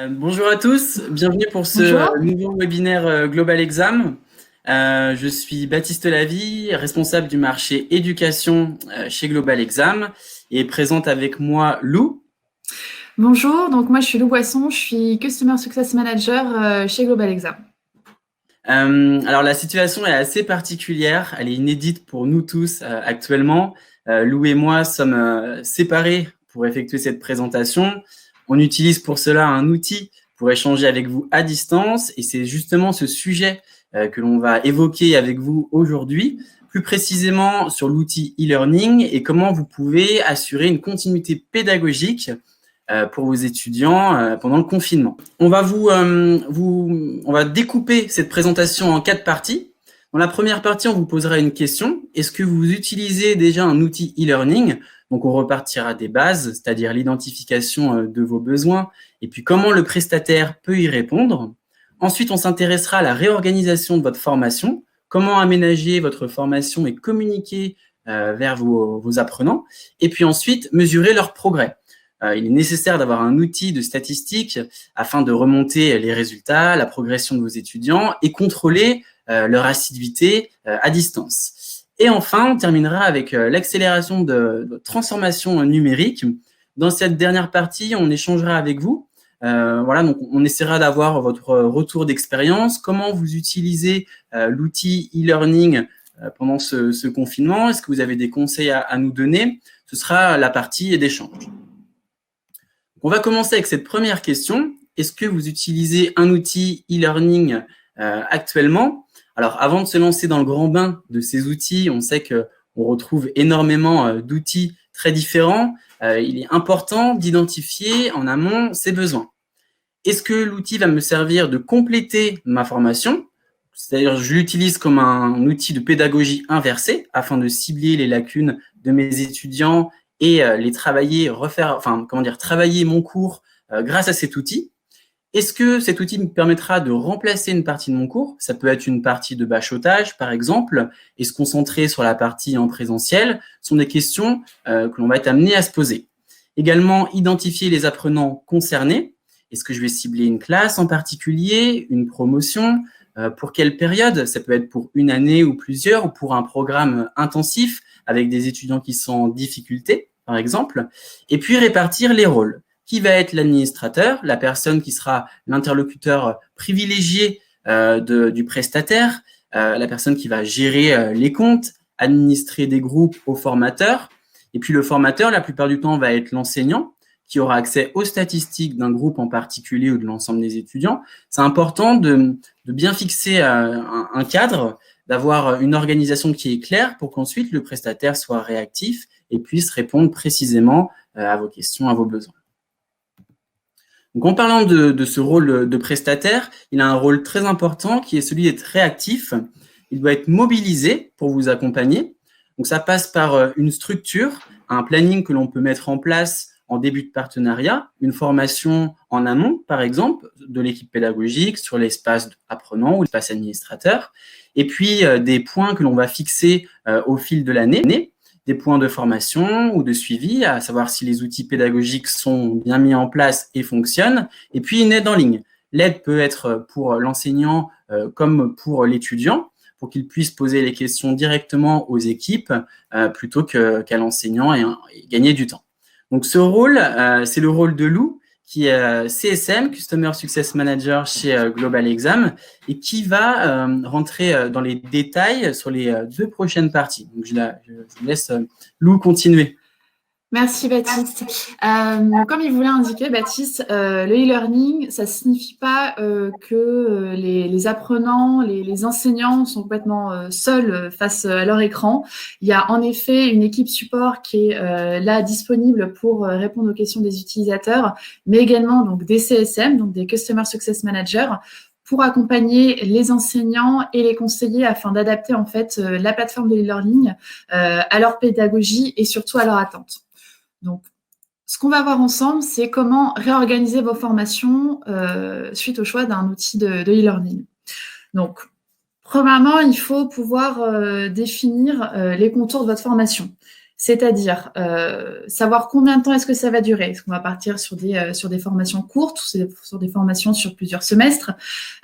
Bonjour à tous, bienvenue pour ce Bonjour. nouveau webinaire Global Exam. Je suis Baptiste Lavie, responsable du marché éducation chez Global Exam et présente avec moi Lou. Bonjour, donc moi je suis Lou Boisson, je suis Customer Success Manager chez Global Exam. Alors la situation est assez particulière, elle est inédite pour nous tous actuellement. Lou et moi sommes séparés pour effectuer cette présentation. On utilise pour cela un outil pour échanger avec vous à distance et c'est justement ce sujet que l'on va évoquer avec vous aujourd'hui, plus précisément sur l'outil e-learning et comment vous pouvez assurer une continuité pédagogique pour vos étudiants pendant le confinement. On va découper cette présentation en 4 parties. Dans la première partie, on vous posera une question. Est-ce que vous utilisez déjà un outil e-learning? Donc, on repartira des bases, c'est-à-dire l'identification de vos besoins et puis comment le prestataire peut y répondre. Ensuite, on s'intéressera à la réorganisation de votre formation, comment aménager votre formation et communiquer vers vos apprenants. Et puis ensuite, mesurer leur progrès. Il est nécessaire d'avoir un outil de statistique afin de remonter les résultats, la progression de vos étudiants et contrôler leur assiduité à distance. Et enfin, on terminera avec l'accélération de transformation numérique. Dans cette dernière partie, on échangera avec vous. Voilà, donc on essaiera d'avoir votre retour d'expérience, comment vous utilisez l'outil e-learning pendant ce confinement. Est-ce que vous avez des conseils à nous donner? Ce sera la partie d'échange. On va commencer avec cette première question. Est-ce que vous utilisez un outil e-learning actuellement? Alors, avant de se lancer dans le grand bain de ces outils, on sait qu'on retrouve énormément d'outils très différents. Il est important d'identifier en amont ses besoins. Est-ce que l'outil va me servir de compléter ma formation? C'est-à-dire, je l'utilise comme un outil de pédagogie inversée afin de cibler les lacunes de mes étudiants et les travailler, travailler mon cours grâce à cet outil. Est-ce que cet outil me permettra de remplacer une partie de mon cours? Ça peut être une partie de bachotage, par exemple, et se concentrer sur la partie en présentiel. Ce sont des questions que l'on va être amené à se poser. Également, identifier les apprenants concernés. Est-ce que je vais cibler une classe en particulier, une promotion? Pour quelle période? Ça peut être pour une année ou plusieurs, ou pour un programme intensif avec des étudiants qui sont en difficulté, par exemple. Et puis, répartir les rôles. Qui va être l'administrateur, la personne qui sera l'interlocuteur privilégié du prestataire, la personne qui va gérer les comptes, administrer des groupes aux formateurs. Et puis le formateur, la plupart du temps, va être l'enseignant qui aura accès aux statistiques d'un groupe en particulier ou de l'ensemble des étudiants. C'est important de bien fixer un cadre, d'avoir une organisation qui est claire pour qu'ensuite le prestataire soit réactif et puisse répondre précisément à vos questions, à vos besoins. Donc, en parlant de ce rôle de prestataire, il a un rôle très important qui est celui d'être réactif. Il doit être mobilisé pour vous accompagner. Donc, ça passe par une structure, un planning que l'on peut mettre en place en début de partenariat, une formation en amont, par exemple, de l'équipe pédagogique sur l'espace apprenant ou l'espace administrateur, et puis des points que l'on va fixer au fil de l'année, des points de formation ou de suivi, à savoir si les outils pédagogiques sont bien mis en place et fonctionnent, et puis une aide en ligne. L'aide peut être pour l'enseignant comme pour l'étudiant, pour qu'il puisse poser les questions directement aux équipes plutôt qu'à l'enseignant et gagner du temps. Donc ce rôle, c'est le rôle de Lou, qui est CSM, Customer Success Manager chez Global Exam, et qui va rentrer dans les détails sur les 2 prochaines parties. Donc je laisse Lou continuer. Merci Baptiste. Comme il vous l'a indiqué, Baptiste, le e-learning, ça ne signifie pas que les apprenants, les enseignants sont complètement seuls face à leur écran. Il y a en effet une équipe support qui est là disponible pour répondre aux questions des utilisateurs, mais également donc des CSM, donc des Customer Success Managers, pour accompagner les enseignants et les conseillers afin d'adapter en fait la plateforme de e-learning à leur pédagogie et surtout à leur attente. Donc, ce qu'on va voir ensemble, c'est comment réorganiser vos formations suite au choix d'un outil de e-learning. Donc, premièrement, il faut pouvoir définir les contours de votre formation. C'est-à-dire savoir combien de temps est-ce que ça va durer. Est-ce qu'on va partir sur des formations courtes ou sur des formations sur plusieurs semestres?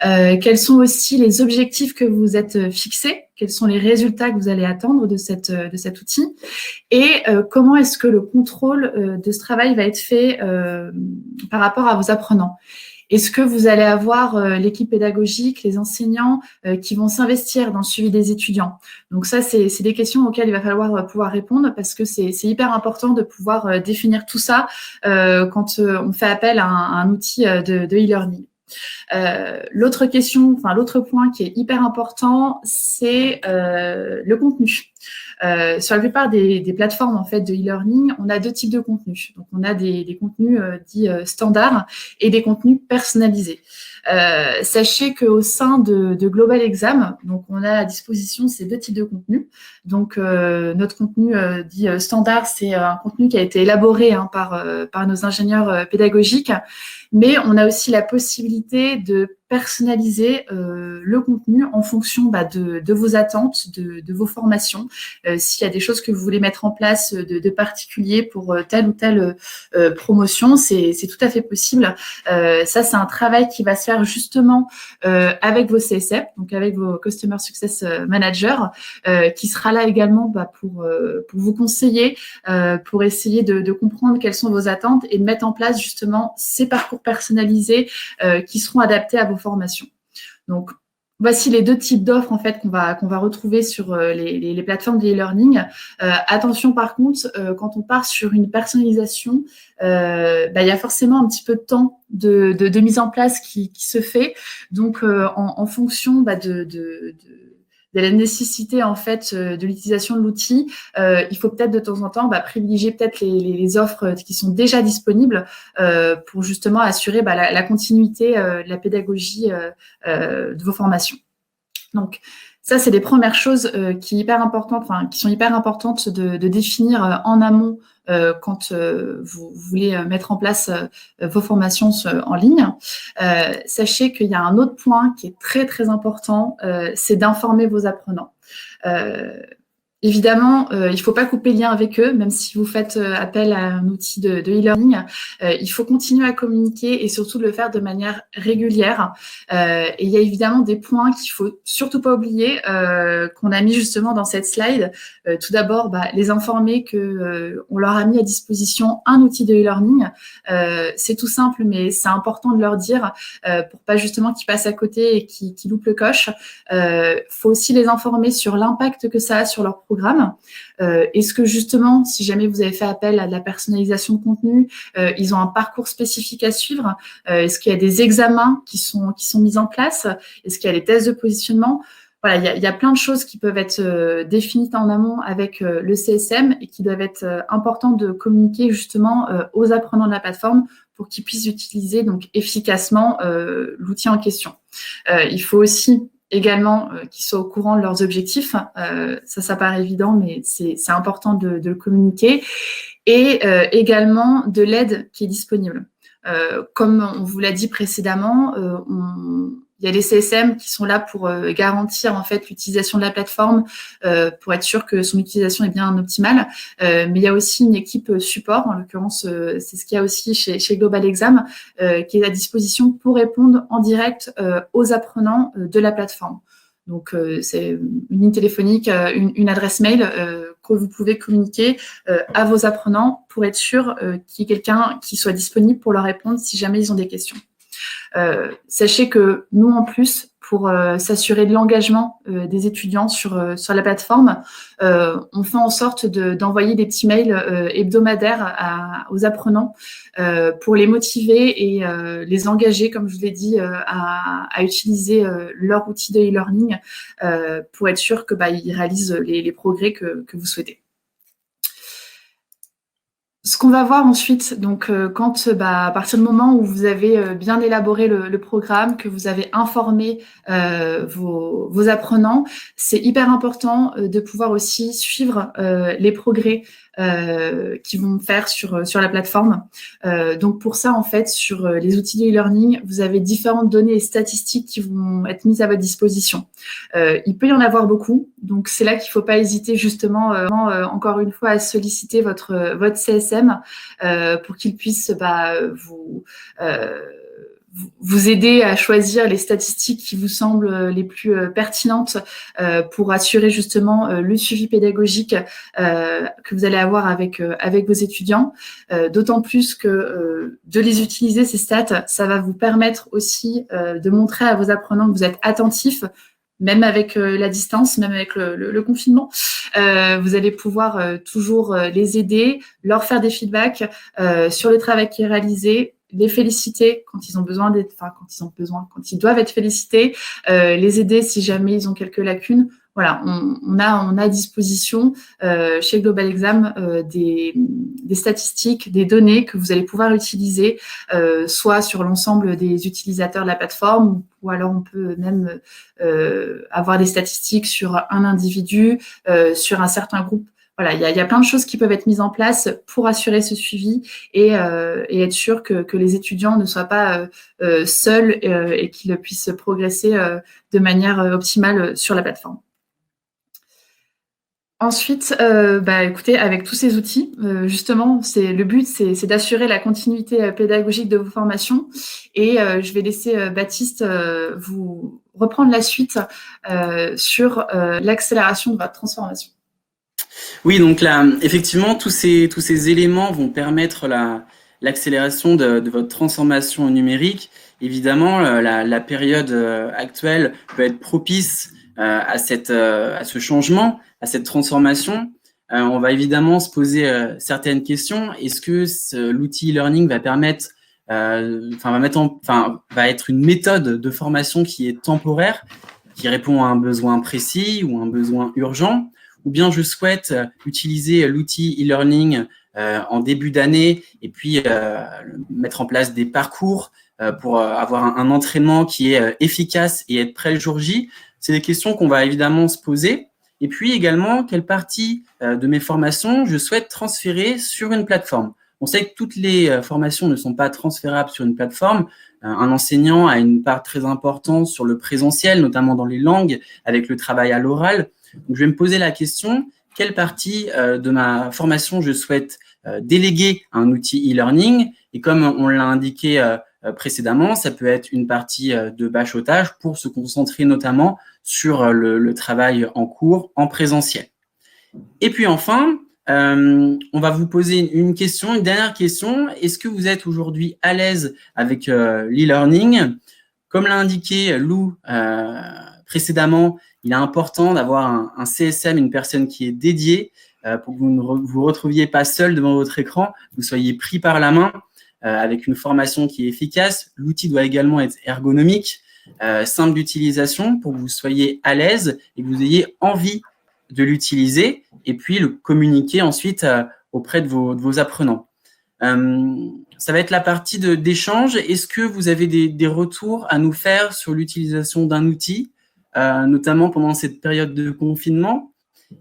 Quels sont aussi les objectifs que vous êtes fixés? Quels sont les résultats que vous allez attendre de cet outil? Et comment est-ce que le contrôle de ce travail va être fait par rapport à vos apprenants? Est-ce que vous allez avoir l'équipe pédagogique, les enseignants qui vont s'investir dans le suivi des étudiants? Donc ça, c'est des questions auxquelles il va falloir pouvoir répondre parce que c'est hyper important de pouvoir définir tout ça quand on fait appel à un outil de e-learning. L'autre point qui est hyper important, c'est le contenu. Sur la plupart des plateformes en fait de e-learning, on a deux types de contenus. Donc, on a des contenus dits standards et des contenus personnalisés. Sachez qu'au sein de Global Exam, donc on a à disposition ces deux types de contenus. Donc notre contenu dit standard, c'est un contenu qui a été élaboré par nos ingénieurs pédagogiques, mais on a aussi la possibilité de personnaliser le contenu en fonction de vos attentes, de vos formations. S'il y a des choses que vous voulez mettre en place de particulier pour telle ou telle promotion, c'est tout à fait possible. Ça, c'est un travail qui va se faire justement avec vos CSM, donc avec vos Customer Success Managers, qui sera là également pour vous conseiller, pour essayer de comprendre quelles sont vos attentes et de mettre en place justement ces parcours personnalisés qui seront adaptés à vos formations. Donc, voici les deux types d'offres en fait qu'on va retrouver sur les plateformes de e-learning. Attention par contre, quand on part sur une personnalisation, il y a forcément un petit peu de temps de mise en place qui se fait. Donc, en fonction de la nécessité en fait de l'utilisation de l'outil, il faut peut-être de temps en temps privilégier peut-être les offres qui sont déjà disponibles pour justement assurer la continuité de la pédagogie de vos formations. Donc ça, c'est des premières choses qui sont hyper importantes de définir en amont quand vous voulez mettre en place vos formations en ligne. Sachez qu'il y a un autre point qui est très, très important, c'est d'informer vos apprenants. Évidemment, il ne faut pas couper lien avec eux, même si vous faites appel à un outil de e-learning. Il faut continuer à communiquer et surtout le faire de manière régulière. Et il y a évidemment des points qu'il ne faut surtout pas oublier, qu'on a mis justement dans cette slide. Tout d'abord, les informer qu'on leur a mis à disposition un outil de e-learning. C'est tout simple, mais c'est important de leur dire pour pas justement qu'ils passent à côté et qu'ils loupent le coche. Faut aussi les informer sur l'impact que ça a sur leur programme. Est-ce que justement, si jamais vous avez fait appel à de la personnalisation de contenu, ils ont un parcours spécifique à suivre? Est-ce qu'il y a des examens qui sont mis en place? Est-ce qu'il y a des tests de positionnement? Voilà, il y a plein de choses qui peuvent être définies en amont avec le CSM et qui doivent être importantes de communiquer justement aux apprenants de la plateforme pour qu'ils puissent utiliser donc efficacement l'outil en question. Il faut aussi également qu'ils soient au courant de leurs objectifs. Ça paraît évident, mais c'est important de le communiquer. Et également de l'aide qui est disponible. Comme on vous l'a dit précédemment, il y a les CSM qui sont là pour garantir en fait l'utilisation de la plateforme, pour être sûr que son utilisation est bien optimale. Mais il y a aussi une équipe support, en l'occurrence, c'est ce qu'il y a aussi chez Global Exam, qui est à disposition pour répondre en direct aux apprenants de la plateforme. Donc, c'est une ligne téléphonique, une adresse mail que vous pouvez communiquer à vos apprenants pour être sûr qu'il y ait quelqu'un qui soit disponible pour leur répondre si jamais ils ont des questions. Sachez que nous, en plus, pour s'assurer de l'engagement des étudiants sur la plateforme, on fait en sorte d'envoyer des petits mails hebdomadaires aux apprenants pour les motiver et les engager, comme je vous l'ai dit, à utiliser leur outil de e-learning pour être sûr qu'ils réalisent les progrès que vous souhaitez. Ce qu'on va voir ensuite, donc quand à partir du moment où vous avez bien élaboré le programme, que vous avez informé vos apprenants, c'est hyper important de pouvoir aussi suivre les progrès qui vont faire sur la plateforme. Donc pour ça, en fait, sur les outils de e-learning, vous avez différentes données et statistiques qui vont être mises à votre disposition. Il peut y en avoir beaucoup, donc c'est là qu'il ne faut pas hésiter justement, encore une fois, à solliciter votre CSM pour qu'il puisse vous aider à choisir les statistiques qui vous semblent les plus pertinentes pour assurer justement le suivi pédagogique que vous allez avoir avec vos étudiants. D'autant plus que de les utiliser, ces stats, ça va vous permettre aussi de montrer à vos apprenants que vous êtes attentifs, même avec la distance, même avec le confinement. Vous allez pouvoir toujours les aider, leur faire des feedbacks sur le travail qui est réalisé, les féliciter quand ils ont besoin quand ils doivent être félicités, les aider si jamais ils ont quelques lacunes. Voilà, on a à disposition chez Global Exam des statistiques, des données que vous allez pouvoir utiliser, soit sur l'ensemble des utilisateurs de la plateforme, ou alors on peut même avoir des statistiques sur un individu, sur un certain groupe. Voilà, il y a plein de choses qui peuvent être mises en place pour assurer ce suivi et être sûr que les étudiants ne soient pas seuls et qu'ils puissent progresser de manière optimale sur la plateforme. Ensuite, écoutez, avec tous ces outils, justement, le but, c'est d'assurer la continuité pédagogique de vos formations. Et je vais laisser Baptiste vous reprendre la suite sur l'accélération de votre transformation. Oui, donc là, effectivement, tous ces éléments vont permettre l'accélération de votre transformation numérique. Évidemment, la période actuelle peut être propice à ce changement, à cette transformation. On va évidemment se poser certaines questions. Est-ce que l'outil e-learning va permettre, va être une méthode de formation qui est temporaire, qui répond à un besoin précis ou un besoin urgent? Ou bien je souhaite utiliser l'outil e-learning en début d'année et puis mettre en place des parcours pour avoir un entraînement qui est efficace et être prêt le jour J. C'est des questions qu'on va évidemment se poser. Et puis également, quelle partie de mes formations je souhaite transférer sur une plateforme. On sait que toutes les formations ne sont pas transférables sur une plateforme. Un enseignant a une part très importante sur le présentiel, notamment dans les langues, avec le travail à l'oral. Donc, je vais me poser la question, quelle partie de ma formation je souhaite déléguer à un outil e-learning? Et comme on l'a indiqué précédemment, ça peut être une partie de bachotage pour se concentrer notamment sur le travail en cours, en présentiel. Et puis enfin, on va vous poser une dernière question. Est-ce que vous êtes aujourd'hui à l'aise avec l'e-learning? Comme l'a indiqué Lou précédemment, il est important d'avoir un CSM, une personne qui est dédiée pour que vous ne vous retrouviez pas seul devant votre écran, que vous soyez pris par la main avec une formation qui est efficace. L'outil doit également être ergonomique, simple d'utilisation pour que vous soyez à l'aise et que vous ayez envie de l'utiliser et puis le communiquer ensuite auprès de vos apprenants. Ça va être la partie d'échange. Est-ce que vous avez des retours à nous faire sur l'utilisation d'un outil, notamment pendant cette période de confinement?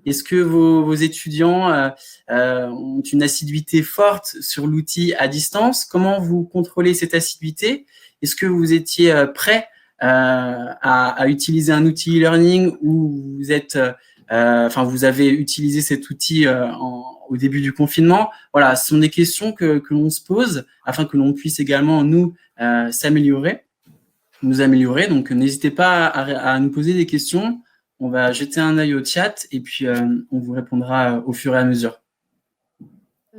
Est-ce que vos étudiants ont une assiduité forte sur l'outil à distance? Comment vous contrôlez cette assiduité? Est-ce que vous étiez prêt à utiliser un outil e-learning ou vous avez utilisé cet outil au début du confinement? Voilà, ce sont des questions que l'on se pose afin que l'on puisse également nous améliorer. Donc, n'hésitez pas à nous poser des questions. On va jeter un œil au chat et puis on vous répondra au fur et à mesure.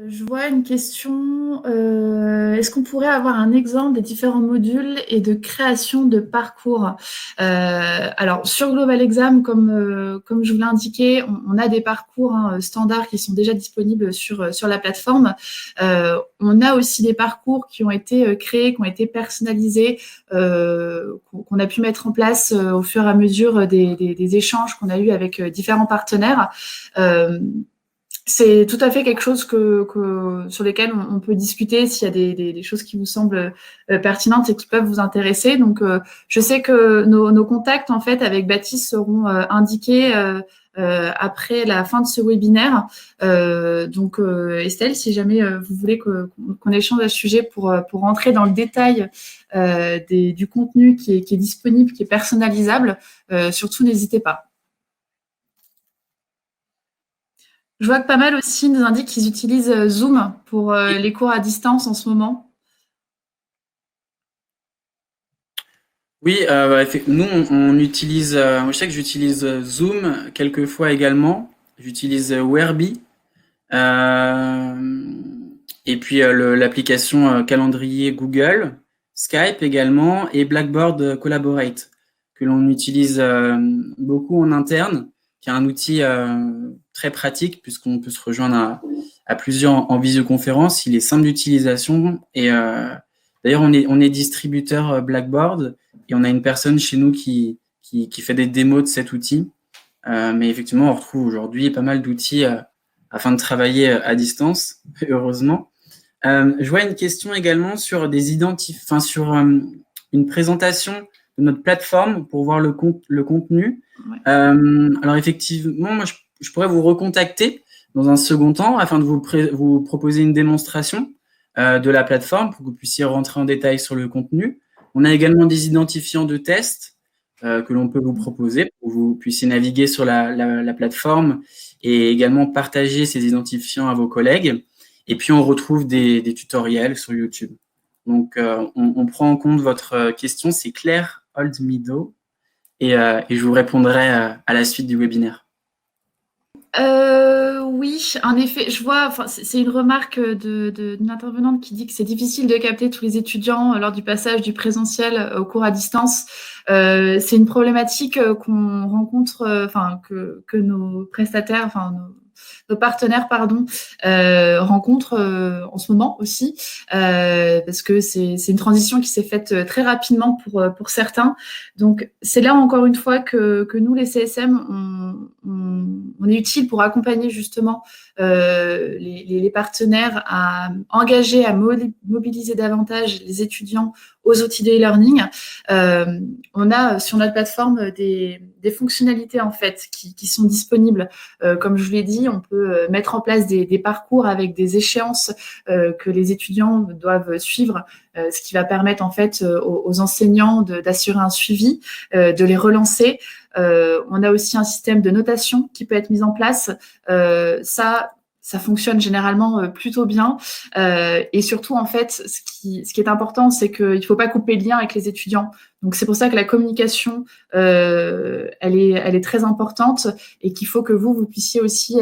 Je vois une question. Est-ce qu'on pourrait avoir un exemple des différents modules et de création de parcours? Alors, sur Global Exam, comme je vous l'ai indiqué, on a des parcours standards qui sont déjà disponibles sur la plateforme. On a aussi des parcours qui ont été créés, qui ont été personnalisés, qu'on a pu mettre en place au fur et à mesure des échanges qu'on a eus avec différents partenaires. C'est tout à fait quelque chose sur lesquels on peut discuter s'il y a des choses qui vous semblent pertinentes et qui peuvent vous intéresser. Donc, je sais que nos contacts, en fait, avec Baptiste seront indiqués après la fin de ce webinaire. Donc, Estelle, si jamais vous voulez qu'on échange à ce sujet pour rentrer dans le détail du contenu qui est disponible, qui est personnalisable, surtout n'hésitez pas. Je vois que pas mal aussi nous indiquent qu'ils utilisent Zoom pour les cours à distance en ce moment. Oui, nous, on utilise, je sais que j'utilise Zoom quelquefois également. J'utilise Whereby. Et puis l'application calendrier Google, Skype également, et Blackboard Collaborate, que l'on utilise beaucoup en interne, qui est un outil très pratique puisqu'on peut se rejoindre à plusieurs en visioconférence. Il est simple d'utilisation et d'ailleurs on est distributeur Blackboard et on a une personne chez nous qui fait des démos de cet outil. Mais effectivement, on retrouve aujourd'hui pas mal d'outils afin de travailler à distance, heureusement. Je vois une question également sur sur une présentation de notre plateforme pour voir le contenu. Ouais. Alors effectivement, moi, je pourrais vous recontacter dans un second temps afin de vous proposer une démonstration de la plateforme pour que vous puissiez rentrer en détail sur le contenu. On a également des identifiants de tests que l'on peut vous proposer pour que vous puissiez naviguer sur la plateforme et également partager ces identifiants à vos collègues. Et puis, on retrouve des tutoriels sur YouTube. Donc, on prend en compte votre question. C'est Claire Oldmeadow et je vous répondrai à la suite du webinaire. Oui, en effet, je vois, c'est une remarque d'une intervenante qui dit que c'est difficile de capter tous les étudiants lors du passage du présentiel au cours à distance. C'est une problématique qu'on rencontre, que nos prestataires, nos partenaires, rencontrent en ce moment aussi, parce que c'est une transition qui s'est faite très rapidement pour certains. Donc, c'est là encore une fois que nous, les CSM, on est utile pour accompagner justement les partenaires à engager, à mobiliser davantage les étudiants aux outils de e-learning. On a sur notre plateforme des fonctionnalités en fait qui sont disponibles. Comme je vous l'ai dit, on peut mettre en place des parcours avec des échéances que les étudiants doivent suivre, ce qui va permettre en fait aux enseignants d'assurer un suivi, de les relancer. On a aussi un système de notation qui peut être mis en place. Ça fonctionne généralement plutôt bien. Et surtout, en fait, ce qui est important, c'est qu'il ne faut pas couper le lien avec les étudiants. Donc, c'est pour ça que la communication, elle est très importante et qu'il faut que vous puissiez aussi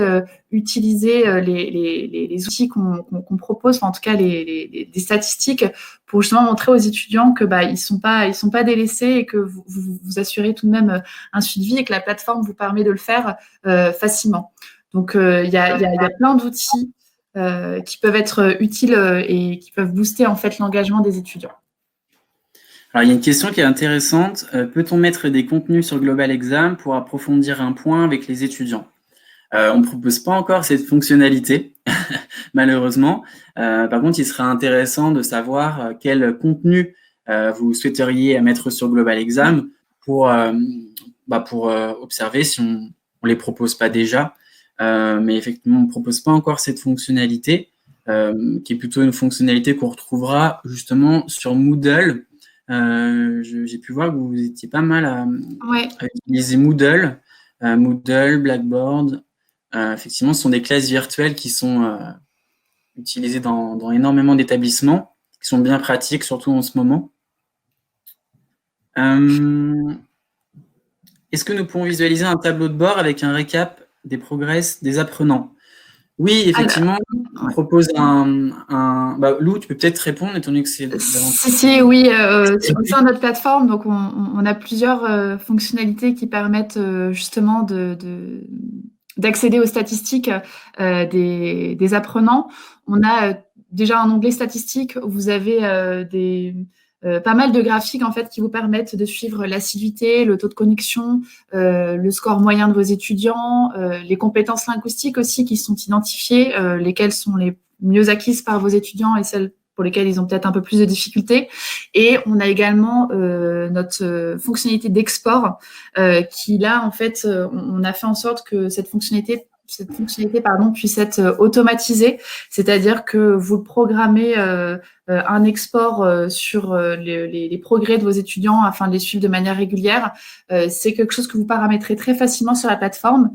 utiliser les outils qu'on propose, en tout cas des statistiques, pour justement montrer aux étudiants que ils sont pas délaissés et que vous assurez tout de même un suivi et que la plateforme vous permet de le faire facilement. Donc, il y a plein d'outils qui peuvent être utiles et qui peuvent booster en fait l'engagement des étudiants. Alors, il y a une question qui est intéressante. Peut-on mettre des contenus sur Global Exam pour approfondir un point avec les étudiants ? On ne propose pas encore cette fonctionnalité, malheureusement. Par contre, il serait intéressant de savoir quel contenu vous souhaiteriez mettre sur Global Exam pour observer si on ne les propose pas déjà. Mais effectivement, on ne propose pas encore cette fonctionnalité, qui est plutôt une fonctionnalité qu'on retrouvera justement sur Moodle. J'ai pu voir que vous étiez pas mal à utiliser Moodle, Blackboard. Effectivement, ce sont des classes virtuelles qui sont utilisées dans énormément d'établissements, qui sont bien pratiques, surtout en ce moment. Est-ce que nous pouvons visualiser un tableau de bord avec un récap des progrès des apprenants ? Oui, effectivement, on propose Lou, tu peux peut-être répondre, étant donné que c'est... Oui, au sein de notre plateforme, donc on a plusieurs fonctionnalités qui permettent justement d'accéder aux statistiques des apprenants. On a déjà un onglet statistiques où vous avez pas mal de graphiques en fait qui vous permettent de suivre l'assiduité, le taux de connexion, le score moyen de vos étudiants, les compétences linguistiques aussi qui sont identifiées, lesquelles sont les mieux acquises par vos étudiants et celles pour lesquels ils ont peut-être un peu plus de difficultés. Et on a également notre fonctionnalité d'export qui là, en fait, on a fait en sorte que cette fonctionnalité puisse être automatisée, c'est-à-dire que vous programmez un export sur les progrès de vos étudiants afin de les suivre de manière régulière. C'est quelque chose que vous paramétrez très facilement sur la plateforme.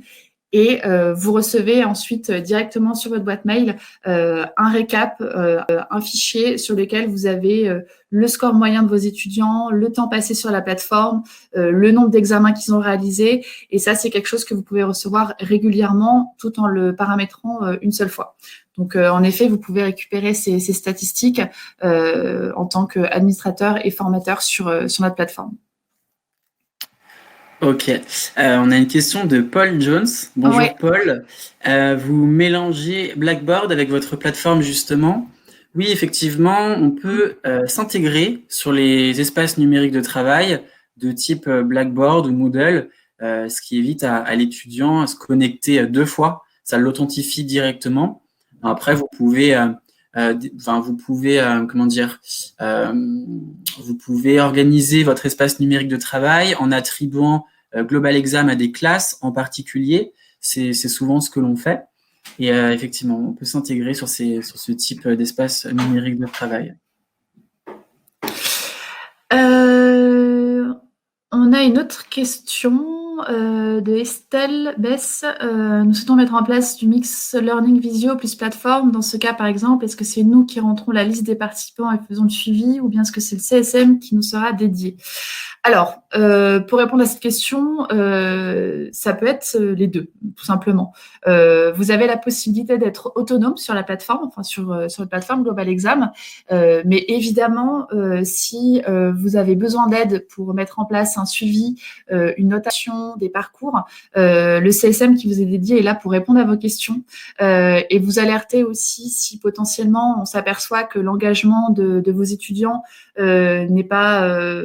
Et vous recevez ensuite directement sur votre boîte mail un récap, un fichier sur lequel vous avez le score moyen de vos étudiants, le temps passé sur la plateforme, le nombre d'examens qu'ils ont réalisés. Et ça, c'est quelque chose que vous pouvez recevoir régulièrement tout en le paramétrant une seule fois. Donc, en effet, vous pouvez récupérer ces statistiques en tant qu'administrateur et formateur sur notre plateforme. Ok, on a une question de Paul Jones. Bonjour ouais. Paul, vous mélangez Blackboard avec votre plateforme justement. Oui, effectivement, on peut s'intégrer sur les espaces numériques de travail de type Blackboard ou Moodle, ce qui évite à l'étudiant à se connecter 2 fois. Ça l'authentifie directement. Après, vous pouvez vous pouvez organiser votre espace numérique de travail en attribuant Global Exam à des classes en particulier. C'est souvent ce que l'on fait. Et effectivement, on peut s'intégrer sur ce type d'espace numérique de travail. On a une autre question de Estelle Bess. Nous souhaitons mettre en place du mix learning visio plus plateforme. Dans ce cas, par exemple, est-ce que c'est nous qui rentrons la liste des participants et faisons le suivi ou bien est-ce que c'est le CSM qui nous sera dédié? Alors, pour répondre à cette question, ça peut être les deux, tout simplement. Vous avez la possibilité d'être autonome sur la plateforme, enfin sur la plateforme Global Exam, mais évidemment, si vous avez besoin d'aide pour mettre en place un suivi, une notation, des parcours, le CSM qui vous est dédié est là pour répondre à vos questions et vous alerter aussi si potentiellement on s'aperçoit que l'engagement de vos étudiants n'est pas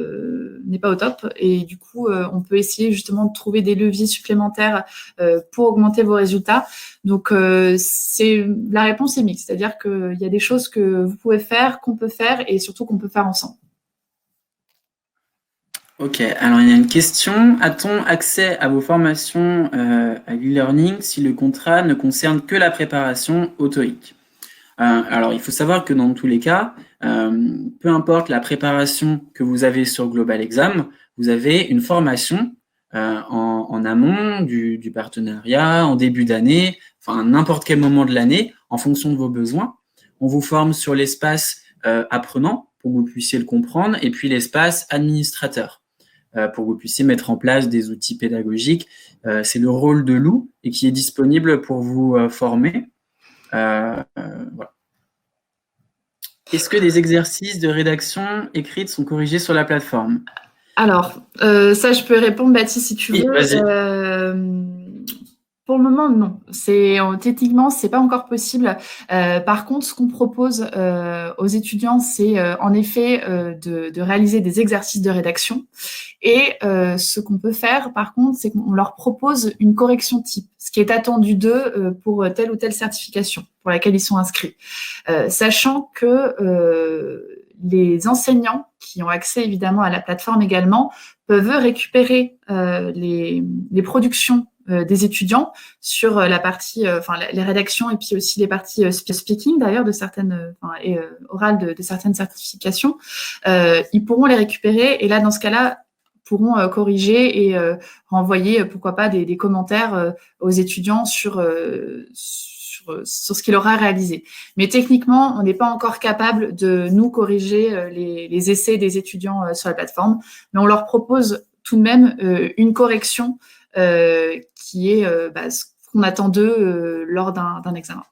au top et du coup on peut essayer justement de trouver des leviers supplémentaires pour augmenter vos résultats. Donc la réponse est mixte, c'est-à-dire qu'il y a des choses que vous pouvez faire, qu'on peut faire et surtout qu'on peut faire ensemble. Ok, alors il y a une question. A-t-on accès à vos formations à l'e-learning si le contrat ne concerne que la préparation au TOEIC? Alors il faut savoir que dans tous les cas, peu importe la préparation que vous avez sur Global Exam, vous avez une formation en amont du partenariat, en début d'année, enfin n'importe quel moment de l'année, en fonction de vos besoins. On vous forme sur l'espace apprenant pour que vous puissiez le comprendre, et puis l'espace administrateur pour que vous puissiez mettre en place des outils pédagogiques. C'est le rôle de Lou et qui est disponible pour vous former. Voilà. Est-ce que des exercices de rédaction écrite sont corrigés sur la plateforme? Alors, ça, je peux répondre, Baptiste, si tu veux. Pour le moment, non. Techniquement, c'est pas encore possible. Par contre, ce qu'on propose aux étudiants, c'est en effet de réaliser des exercices de rédaction. Et ce qu'on peut faire, par contre, c'est qu'on leur propose une correction type, ce qui est attendu d'eux pour telle ou telle certification pour laquelle ils sont inscrits. Sachant que les enseignants qui ont accès évidemment à la plateforme également peuvent récupérer les productions des étudiants sur la partie, les rédactions et puis aussi les parties speaking d'ailleurs de certaines, orales de certaines certifications. Ils pourront les récupérer et là dans ce cas-là pourront corriger et renvoyer pourquoi pas des commentaires aux étudiants sur ce qu'il aura réalisé. Mais techniquement, on n'est pas encore capable de nous corriger les essais des étudiants sur la plateforme, mais on leur propose tout de même une correction qui est ce qu'on attend d'eux lors d'un examen.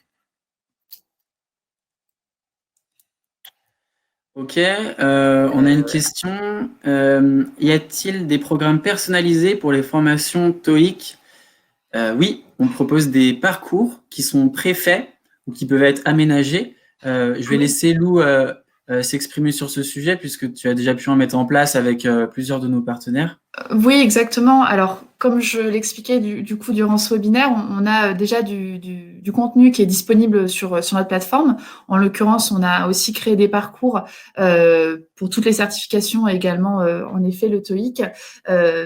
Ok, on a une question. Y a-t-il des programmes personnalisés pour les formations TOEIC? Oui, on propose des parcours qui sont préfaits ou qui peuvent être aménagés. Je vais laisser Lou s'exprimer sur ce sujet, puisque tu as déjà pu en mettre en place avec plusieurs de nos partenaires? Oui, exactement. Alors, comme je l'expliquais du coup durant ce webinaire, on a déjà du contenu qui est disponible sur notre plateforme. En l'occurrence, on a aussi créé des parcours pour toutes les certifications et également, en effet, le TOEIC.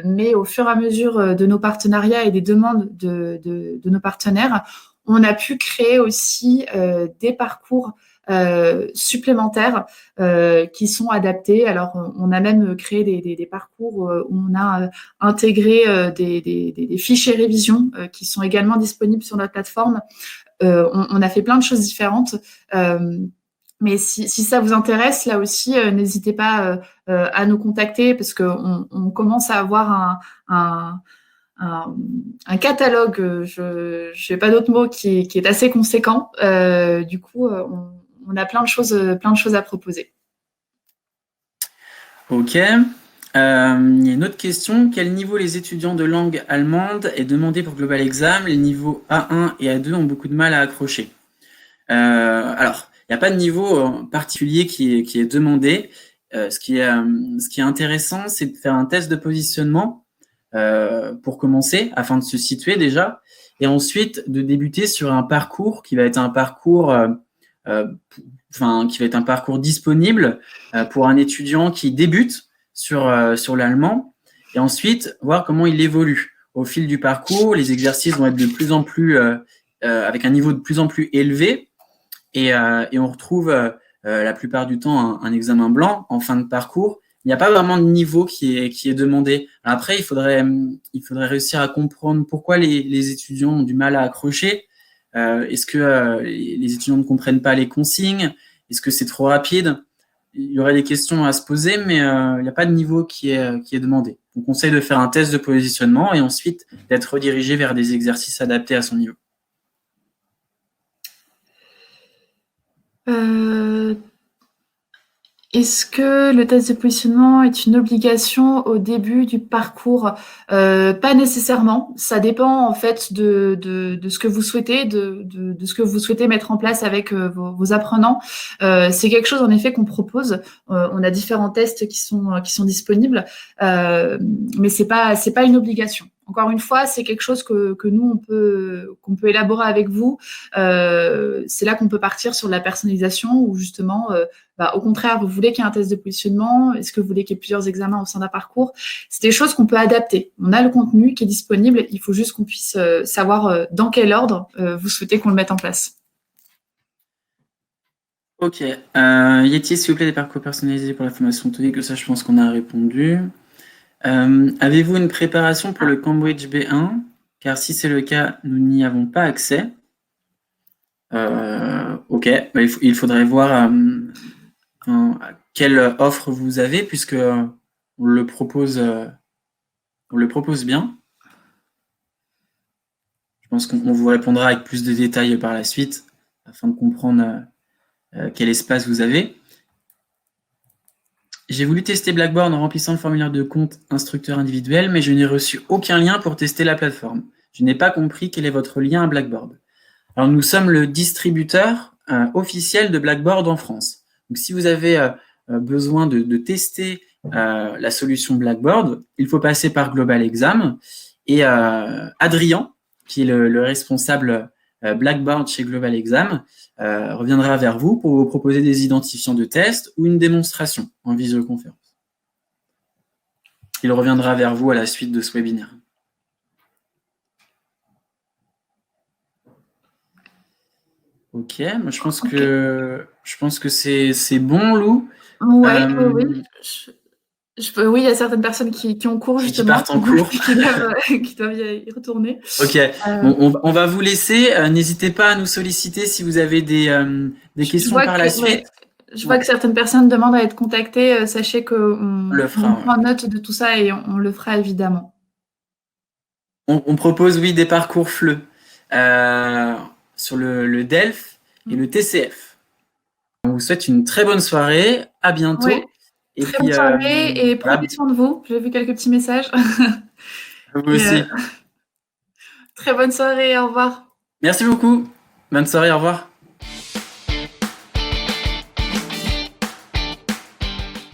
Mais au fur et à mesure de nos partenariats et des demandes de nos partenaires, on a pu créer aussi des parcours supplémentaires qui sont adaptés. Alors, on a même créé des parcours où on a intégré des fichiers révision qui sont également disponibles sur notre plateforme. On a fait plein de choses différentes. Mais si ça vous intéresse, là aussi, n'hésitez pas à nous contacter parce qu'on commence à avoir un catalogue, je n'ai pas d'autre mot, qui est assez conséquent. Du coup, on a plein de choses à proposer. Ok. Il y a une autre question. Quel niveau les étudiants de langue allemande est demandé pour Global Exam? Les niveaux A1 et A2 ont beaucoup de mal à accrocher. Alors, il n'y a pas de niveau particulier qui est demandé. Ce qui est intéressant, c'est de faire un test de positionnement pour commencer, afin de se situer déjà, et ensuite de débuter sur un parcours qui va être un parcours disponible pour un étudiant qui débute sur l'allemand, et ensuite voir comment il évolue. Au fil du parcours, les exercices vont être de plus en plus avec un niveau de plus en plus élevé, et on retrouve la plupart du temps un examen blanc en fin de parcours. Il n'y a pas vraiment de niveau qui est demandé. Après, il faudrait réussir à comprendre pourquoi les étudiants ont du mal à accrocher. Est-ce que les étudiants ne comprennent pas les consignes? Est-ce que c'est trop rapide? Il y aurait des questions à se poser, mais il n'y a pas de niveau qui est demandé. On conseille de faire un test de positionnement et ensuite d'être redirigé vers des exercices adaptés à son niveau. Est-ce que le test de positionnement est une obligation au début du parcours? Pas nécessairement. Ça dépend en fait de ce que vous souhaitez, de ce que vous souhaitez mettre en place avec vos apprenants. C'est quelque chose en effet qu'on propose. On a différents tests qui sont disponibles, mais c'est pas une obligation. Encore une fois, c'est quelque chose que nous qu'on peut élaborer avec vous. C'est là qu'on peut partir sur de la personnalisation où justement au contraire, vous voulez qu'il y ait un test de positionnement? Est-ce que vous voulez qu'il y ait plusieurs examens au sein d'un parcours? C'est des choses qu'on peut adapter. On a le contenu qui est disponible. Il faut juste qu'on puisse savoir dans quel ordre vous souhaitez qu'on le mette en place. Ok. Y a-t-il, s'il vous plaît, des parcours personnalisés pour la formation TOEIC? Ça, je pense qu'on a répondu. Avez-vous une préparation pour le Cambridge B1? Car si c'est le cas, nous n'y avons pas accès. Ok. Il faudrait voir quelle offre vous avez, puisque on le propose bien. Je pense qu'on vous répondra avec plus de détails par la suite afin de comprendre quel espace vous avez. J'ai voulu tester Blackboard en remplissant le formulaire de compte instructeur individuel, mais je n'ai reçu aucun lien pour tester la plateforme. Je n'ai pas compris quel est votre lien à Blackboard. Alors, nous sommes le distributeur officiel de Blackboard en France. Donc, si vous avez besoin de tester la solution Blackboard, il faut passer par Global Exam. Et Adrien, qui est le responsable Blackboard chez Global Exam, reviendra vers vous pour vous proposer des identifiants de test ou une démonstration en visioconférence. Il reviendra vers vous à la suite de ce webinaire. Ok, moi je pense que c'est bon, Lou. Ouais, oui. Oui, il y a certaines personnes qui ont cours justement, qui partent en cours, qui doivent y retourner. Ok, bon, on va vous laisser. N'hésitez pas à nous solliciter si vous avez des questions par la suite. Ouais, je vois que certaines personnes demandent à être contactées. Sachez qu'on prend note de tout ça et on le fera évidemment. On propose, oui, des parcours FLE sur le DELF et le TCF. On vous souhaite une très bonne soirée. À bientôt. Ouais. Très bonne soirée et prenez soin de vous. J'ai vu quelques petits messages. Vous aussi. Très bonne soirée, au revoir. Merci beaucoup. Bonne soirée, au revoir.